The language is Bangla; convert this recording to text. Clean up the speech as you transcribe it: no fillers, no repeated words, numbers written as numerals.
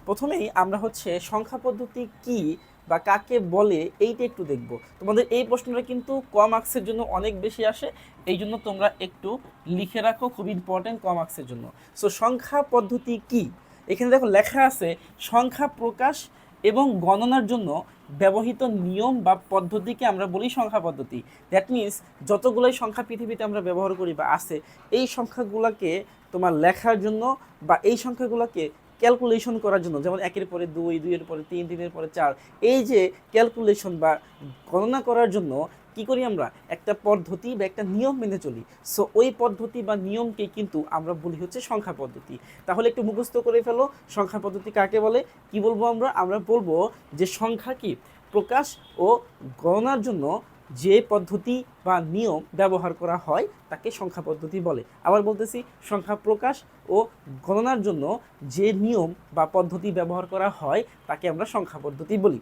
প্রথমেই আমরা হচ্ছে সংখ্যা পদ্ধতি কি বা কাকে বলে এইটা একটু দেখব। তোমাদের এই প্রশ্নটা কিন্তু ক মার্কসের জন্য অনেক বেশি আসে, এই জন্য তোমরা একটু লিখে রাখো, খুব ইম্পর্টেন্ট ক মার্কসের জন্য। সো সংখ্যা পদ্ধতি কি, এখানে দেখো লেখা আছে সংখ্যা প্রকাশ এবং গণনার জন্য ব্যবহৃত নিয়ম বা পদ্ধতিকে আমরা বলি সংখ্যা পদ্ধতি। দ্যাট মিনস যতগুলোই সংখ্যা পৃথিবীতে আমরা ব্যবহার করি বা আছে, এই সংখ্যাগুলোকে তোমার লেখার জন্য বা এই সংখ্যাগুলোকে ক্যালকুলেশন করার জন্য, যেমন একের পরে দুই, দুইয়ের পরে তিন, তিনের পরে চার, এই যে ক্যালকুলেশন বা গণনা করার জন্য কি করি আমরা, একটা পদ্ধতি বা একটা নিয়ম মেনে চলি। সো ওই পদ্ধতি বা নিয়মকে কিন্তু আমরা বলি হচ্ছে সংখ্যা পদ্ধতি। তাহলে একটু মুখস্থ করে ফেলো, সংখ্যা পদ্ধতি কাকে বলে। কি বলবো আমরা, আমরা বলবো যে সংখ্যা কি প্রকাশ ও গণনার জন্য যে পদ্ধতি বা নিয়ম ব্যবহার করা হয় তাকে সংখ্যা পদ্ধতি বলে। আবার বলতেছি, সংখ্যা প্রকাশ ও গণনার জন্য যে নিয়ম বা পদ্ধতি ব্যবহার করা হয় তাকে আমরা সংখ্যা পদ্ধতি বলি।